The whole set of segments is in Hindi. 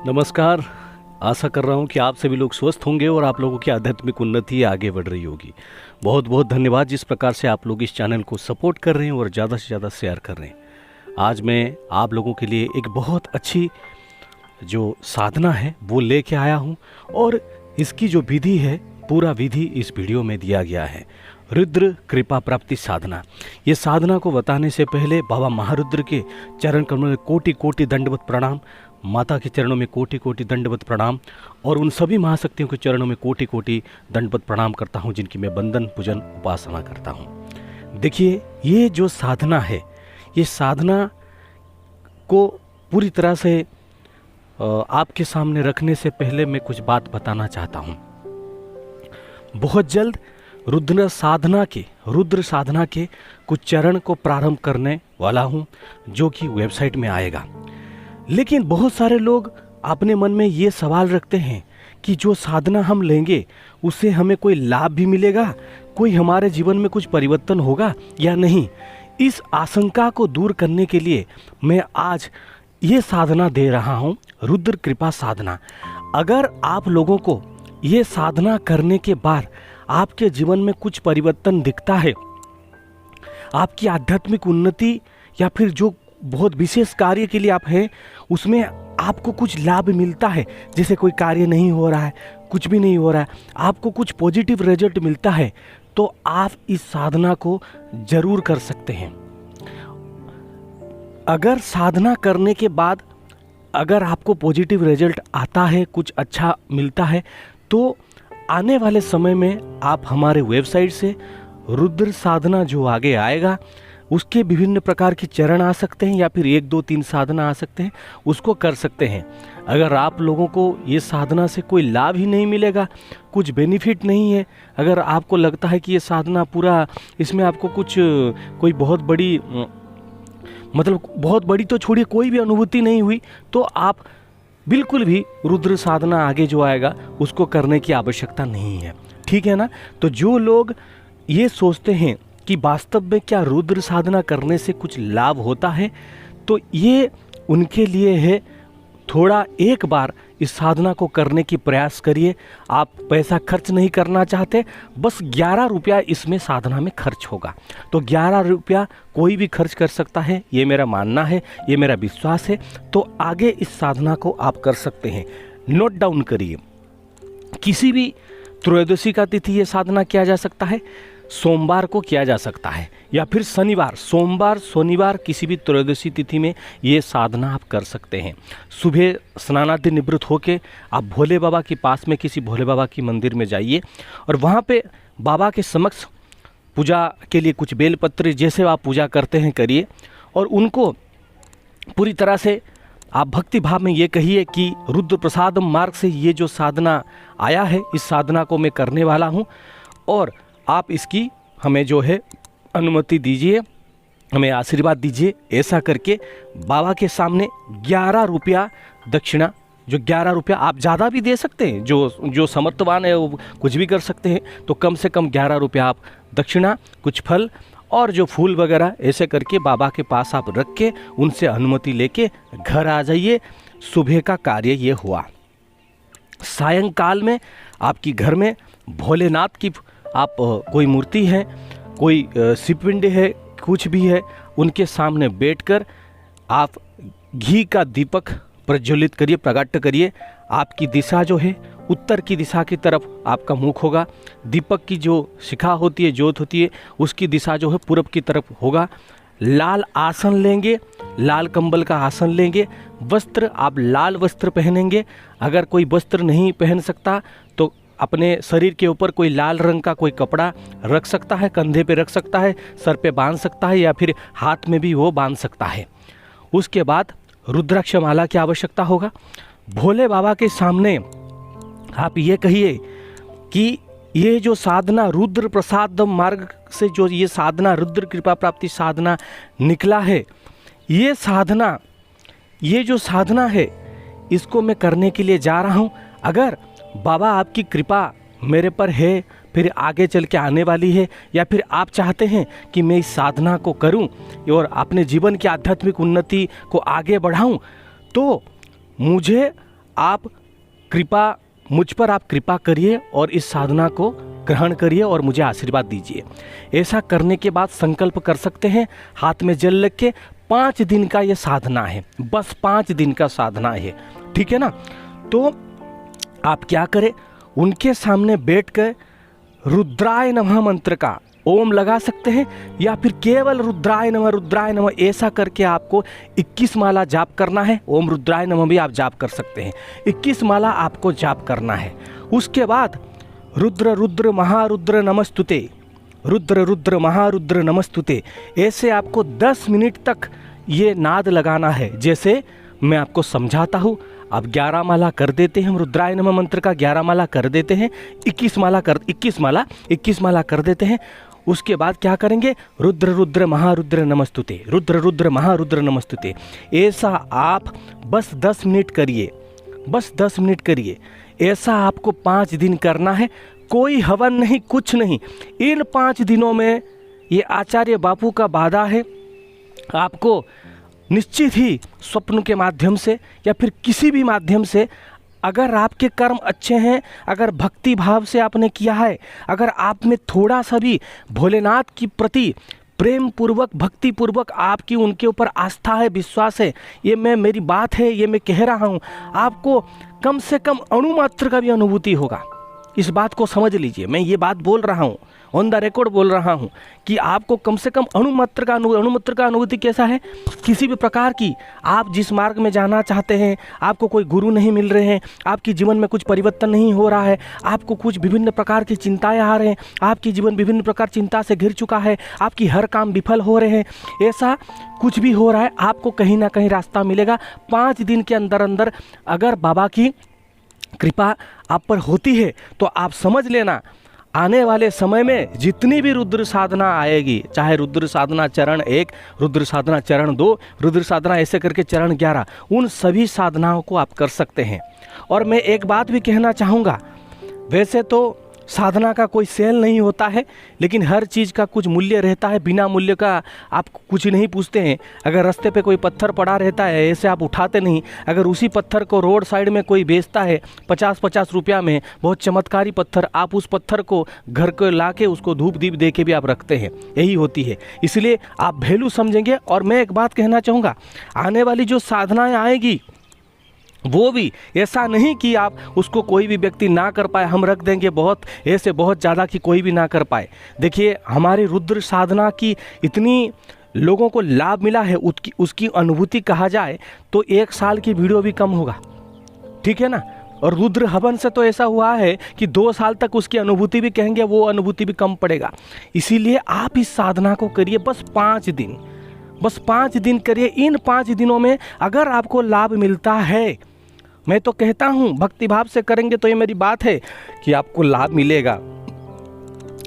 नमस्कार। आशा कर रहा हूँ कि आप सभी लोग स्वस्थ होंगे और आप लोगों की आध्यात्मिक उन्नति आगे बढ़ रही होगी। बहुत बहुत धन्यवाद जिस प्रकार से आप लोग इस चैनल को सपोर्ट कर रहे हैं और ज़्यादा से ज़्यादा शेयर कर रहे हैं। आज मैं आप लोगों के लिए एक बहुत अच्छी जो साधना है वो लेके आया हूँ और इसकी जो विधि है, पूरा विधि इस वीडियो में दिया गया है। रुद्र कृपा प्राप्ति साधना। ये साधना को बताने से पहले बाबा महारुद्र के चरण कमल में कोटि कोटि दंडवत प्रणाम, माता के चरणों में कोटि कोटि दंडवत प्रणाम और उन सभी महाशक्तियों के चरणों में कोटि कोटि दंडवत प्रणाम करता हूँ जिनकी मैं वंदन पूजन उपासना करता हूँ। देखिए, ये जो साधना है, ये साधना को पूरी तरह से आपके सामने रखने से पहले मैं कुछ बात बताना चाहता हूँ। बहुत जल्द रुद्र साधना के कुछ चरण को प्रारंभ करने वाला हूँ जो कि वेबसाइट में आएगा। लेकिन बहुत सारे लोग अपने मन में ये सवाल रखते हैं कि जो साधना हम लेंगे उससे हमें कोई लाभ भी मिलेगा, कोई हमारे जीवन में कुछ परिवर्तन होगा या नहीं। इस आशंका को दूर करने के लिए मैं आज ये साधना दे रहा हूँ, रुद्र कृपा साधना। अगर आप लोगों को ये साधना करने के बाद आपके जीवन में कुछ परिवर्तन दिखता है, आपकी आध्यात्मिक उन्नति या फिर जो बहुत विशेष कार्य के लिए आप हैं उसमें आपको कुछ लाभ मिलता है, जैसे कोई कार्य नहीं हो रहा है, कुछ भी नहीं हो रहा है, आपको कुछ पॉजिटिव रिजल्ट मिलता है, तो आप इस साधना को जरूर कर सकते हैं। अगर साधना करने के बाद अगर आपको पॉजिटिव रिजल्ट आता है, कुछ अच्छा मिलता है, तो आने वाले समय में आप हमारे वेबसाइट से रुद्र साधना जो आगे आएगा उसके विभिन्न प्रकार के चरण आ सकते हैं या फिर 1 2 3 साधना आ सकते हैं, उसको कर सकते हैं। अगर आप लोगों को ये साधना से कोई लाभ ही नहीं मिलेगा, कुछ बेनिफिट नहीं है, अगर आपको लगता है कि ये साधना पूरा इसमें आपको कुछ कोई बहुत बड़ी तो छोड़िए, कोई भी अनुभूति नहीं हुई, तो आप बिल्कुल भी रुद्र साधना आगे जो आएगा उसको करने की आवश्यकता नहीं है। ठीक है ना। तो जो लोग ये सोचते हैं कि वास्तव में क्या रुद्र साधना करने से कुछ लाभ होता है, तो ये उनके लिए है। थोड़ा एक बार इस साधना को करने की प्रयास करिए। आप पैसा खर्च नहीं करना चाहते, बस 11 रुपया इसमें साधना में खर्च होगा, तो 11 रुपया कोई भी खर्च कर सकता है, ये मेरा मानना है, ये मेरा विश्वास है। तो आगे इस साधना को आप कर सकते हैं। नोट डाउन करिए, किसी भी त्रयोदशी का तिथि ये साधना किया जा सकता है, सोमवार को किया जा सकता है या फिर शनिवार, सोमवार शनिवार किसी भी त्रयोदशी तिथि में ये साधना आप कर सकते हैं। सुबह स्नानादि निवृत्त होके आप भोले बाबा के पास में किसी भोले बाबा की मंदिर में जाइए और वहाँ पे बाबा के समक्ष पूजा के लिए कुछ बेलपत्र जैसे आप पूजा करते हैं करिए और उनको पूरी तरह से आप भक्ति भाव में ये कहिए कि रुद्र प्रसादम मार्ग से ये जो साधना आया है, इस साधना को मैं करने वाला हूँ और आप इसकी हमें जो है अनुमति दीजिए, हमें आशीर्वाद दीजिए। ऐसा करके बाबा के सामने 11 रुपया दक्षिणा, जो 11 रुपया आप ज़्यादा भी दे सकते हैं, जो समर्थवान है वो कुछ भी कर सकते हैं, तो कम से कम 11 रुपया आप दक्षिणा, कुछ फल और जो फूल वगैरह ऐसे करके बाबा के पास आप रख के उनसे अनुमति लेके घर आ जाइए। सुबह का कार्य ये हुआ। सायंकाल में आपकी घर में भोलेनाथ की आप कोई मूर्ति है, कोई शिवपिंड है, कुछ भी है, उनके सामने बैठकर आप घी का दीपक प्रज्वलित करिए, प्रगट करिए। आपकी दिशा जो है उत्तर की दिशा की तरफ आपका मुख होगा। दीपक की जो शिखा होती है, ज्योत होती है, उसकी दिशा जो है पूरब की तरफ होगा। लाल आसन लेंगे, लाल कंबल का आसन लेंगे। वस्त्र आप लाल वस्त्र पहनेंगे। अगर कोई वस्त्र नहीं पहन सकता तो अपने शरीर के ऊपर कोई लाल रंग का कोई कपड़ा रख सकता है, कंधे पे रख सकता है, सर पे बांध सकता है या फिर हाथ में भी वो बांध सकता है। उसके बाद रुद्राक्ष माला की आवश्यकता होगा। भोले बाबा के सामने आप ये कहिए कि ये जो साधना रुद्र प्रसाद मार्ग से जो ये साधना रुद्र कृपा प्राप्ति साधना निकला है, ये साधना, ये जो साधना है इसको मैं करने के लिए जा रहा हूँ। अगर बाबा आपकी कृपा मेरे पर है, फिर आगे चल के आने वाली है, या फिर आप चाहते हैं कि मैं इस साधना को करूं और अपने जीवन की आध्यात्मिक उन्नति को आगे बढ़ाऊं, तो मुझे आप कृपा मुझ पर आप कृपा करिए और इस साधना को ग्रहण करिए और मुझे आशीर्वाद दीजिए। ऐसा करने के बाद संकल्प कर सकते हैं, हाथ में जल रख के। 5 दिन का ये साधना है, बस 5 दिन का साधना है, ठीक है ना। तो आप क्या करें, उनके सामने बैठकर रुद्राय नमः मंत्र का ओम लगा सकते हैं, या फिर केवल रुद्राय नमः ऐसा करके आपको 21 माला जाप करना है। ओम रुद्राय नमः भी आप जाप कर सकते हैं, 21 माला आपको जाप करना है। उसके बाद रुद्र रुद्र महारुद्र नमस्तुते, रुद्र रुद्र महारुद्र नमस्तुते, ऐसे आपको 10 मिनट तक ये नाद लगाना है, जैसे मैं आपको समझाता हूँ। अब 11 माला कर देते हैं, हम रुद्राय नमः मंत्र का 11 माला कर देते हैं, 21 माला कर देते हैं। उसके बाद क्या करेंगे, रुद्र रुद्र महारुद्र नमस्तुते, रुद्र रुद्र महारुद्र नमस्तुते, ऐसा आप बस 10 मिनट करिए, बस 10 मिनट करिए। ऐसा आपको 5 दिन करना है, कोई हवन नहीं, कुछ नहीं। इन 5 दिनों में ये आचार्य बापू का वादा है, आपको निश्चित ही स्वप्न के माध्यम से या फिर किसी भी माध्यम से, अगर आपके कर्म अच्छे हैं, अगर भक्ति भाव से आपने किया है, अगर आप में थोड़ा सा भी भोलेनाथ की प्रति प्रेम पूर्वक भक्ति पूर्वक आपकी उनके ऊपर आस्था है, विश्वास है, ये मेरी बात है, ये मैं कह रहा हूँ, आपको कम से कम अणुमात्र का भी अनुभूति होगा। इस बात को समझ लीजिए, मैं ये बात बोल रहा हूँ, ऑन द रिकॉर्ड बोल रहा हूँ कि आपको कम से कम अणुमात्र का अनुभूति कैसा है, किसी भी प्रकार की, आप जिस मार्ग में जाना चाहते हैं, आपको कोई गुरु नहीं मिल रहे हैं, आपके जीवन में कुछ परिवर्तन नहीं हो रहा है, आपको कुछ विभिन्न प्रकार की चिंताएं आ रहे हैं, आपकी जीवन विभिन्न प्रकार चिंता से घिर चुका है, आपकी हर काम विफल हो रहे हैं, ऐसा कुछ भी हो रहा है, आपको कहीं ना कहीं रास्ता मिलेगा। 5 दिन के अंदर अंदर अगर बाबा की कृपा आप पर होती है तो आप समझ लेना, आने वाले समय में जितनी भी रुद्र साधना आएगी, चाहे रुद्र साधना चरण 1, रुद्र साधना चरण 2, रुद्र साधना ऐसे करके चरण 11, उन सभी साधनाओं को आप कर सकते हैं। और मैं एक बात भी कहना चाहूँगा, वैसे तो साधना का कोई सेल नहीं होता है, लेकिन हर चीज़ का कुछ मूल्य रहता है, बिना मूल्य का आप कुछ नहीं पूछते हैं। अगर रास्ते पे कोई पत्थर पड़ा रहता है, ऐसे आप उठाते नहीं, अगर उसी पत्थर को रोड साइड में कोई बेचता है 50-50 रुपया में, बहुत चमत्कारी पत्थर, आप उस पत्थर को घर को ला के उसको धूप दीप दे के भी आप रखते हैं, यही होती है। इसलिए आप वैल्यू समझेंगे। और मैं एक बात कहना चाहूँगा, आने वाली जो साधनाएँ आएगी वो भी ऐसा नहीं कि आप उसको कोई भी व्यक्ति ना कर पाए, हम रख देंगे बहुत ऐसे बहुत ज़्यादा कि कोई भी ना कर पाए। देखिए, हमारी रुद्र साधना की इतनी लोगों को लाभ मिला है, उसकी अनुभूति कहा जाए तो 1 साल की वीडियो भी कम होगा, ठीक है ना। और रुद्र हवन से तो ऐसा हुआ है कि 2 साल तक उसकी अनुभूति भी कहेंगे, वो अनुभूति भी कम पड़ेगा। इसीलिए आप इस साधना को करिए, बस 5 दिन, बस 5 दिन करिए। इन 5 दिनों में अगर आपको लाभ मिलता है, मैं तो कहता हूँ भक्तिभाव से करेंगे तो ये मेरी बात है कि आपको लाभ मिलेगा।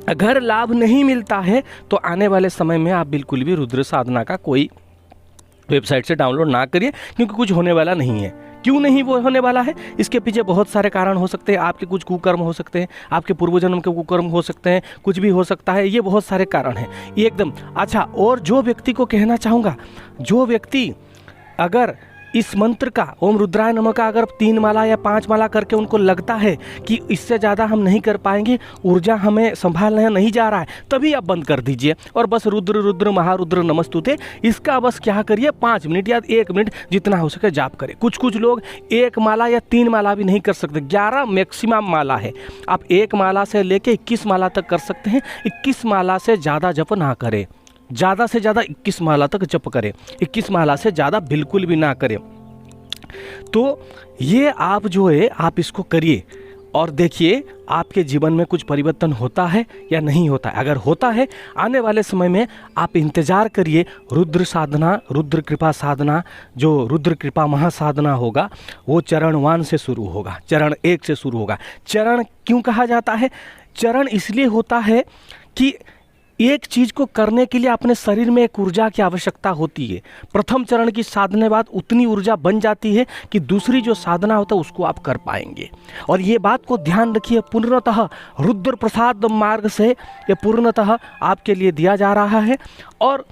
अगर लाभ नहीं मिलता है तो आने वाले समय में आप बिल्कुल भी रुद्र साधना का कोई वेबसाइट से डाउनलोड ना करिए, क्योंकि कुछ होने वाला नहीं है। क्यों नहीं वो होने वाला है, इसके पीछे बहुत सारे कारण हो सकते हैं। आपके कुछ कुकर्म हो सकते हैं, आपके पूर्वजन्म के कुकर्म हो सकते हैं, कुछ भी हो सकता है, ये बहुत सारे कारण हैं एकदम। अच्छा, और जो व्यक्ति को कहना चाहूँगा, जो व्यक्ति अगर इस मंत्र का ओम रुद्राय नमः का अगर 3 माला या 5 माला करके उनको लगता है कि इससे ज़्यादा हम नहीं कर पाएंगे, ऊर्जा हमें संभालने नहीं जा रहा है, तभी आप बंद कर दीजिए और बस रुद्र रुद्र महारुद्र नमस्तुते इसका बस क्या करिए, 5 मिनट या 1 मिनट जितना हो सके जाप करें। कुछ लोग 1 माला या 3 माला भी नहीं कर सकते, 11 मैक्सिमम माला है। आप 1 माला से लेके 21 माला तक कर सकते हैं। 21 माला से ज़्यादा जप ना करें, ज़्यादा से ज़्यादा 21 माला तक जप करें, 21 माला से ज़्यादा बिल्कुल भी ना करें। तो ये आप जो है आप इसको करिए और देखिए आपके जीवन में कुछ परिवर्तन होता है या नहीं होता है। अगर होता है, आने वाले समय में आप इंतज़ार करिए, रुद्र साधना, रुद्र कृपा साधना, जो रुद्र कृपा महासाधना होगा वो चरण 1 से शुरू होगा, चरण 1 से शुरू होगा। चरण क्यों कहा जाता है? चरण इसलिए होता है कि एक चीज़ को करने के लिए अपने शरीर में एक ऊर्जा की आवश्यकता होती है। प्रथम चरण की साधना बाद उतनी ऊर्जा बन जाती है कि दूसरी जो साधना होता है उसको आप कर पाएंगे। और ये बात को ध्यान रखिए, पूर्णतः रुद्र प्रसाद मार्ग से ये पूर्णतः आपके लिए दिया जा रहा है। और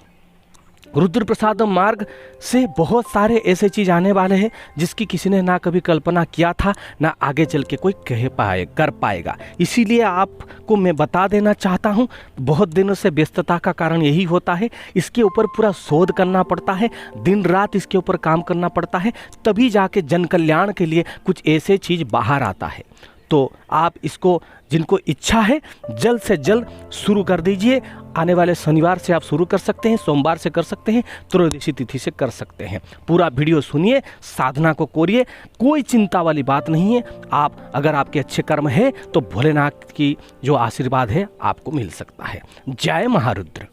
रुद्र प्रसाद मार्ग से बहुत सारे ऐसे चीज़ आने वाले हैं जिसकी किसी ने ना कभी कल्पना किया था, ना आगे चल के कोई कर पाएगा। इसीलिए आपको मैं बता देना चाहता हूँ, बहुत दिनों से व्यस्तता का कारण यही होता है, इसके ऊपर पूरा शोध करना पड़ता है, दिन रात इसके ऊपर काम करना पड़ता है, तभी जाके जन कल्याण के लिए कुछ ऐसे चीज़ बाहर आता है। तो आप इसको, जिनको इच्छा है, जल्द से जल्द शुरू कर दीजिए। आने वाले शनिवार से आप शुरू कर सकते हैं, सोमवार से कर सकते हैं, त्रयोदशी तिथि से कर सकते हैं। पूरा वीडियो सुनिए, साधना को करिए, कोई चिंता वाली बात नहीं है। आप अगर आपके अच्छे कर्म है तो भोलेनाथ की जो आशीर्वाद है आपको मिल सकता है। जय महारुद्र।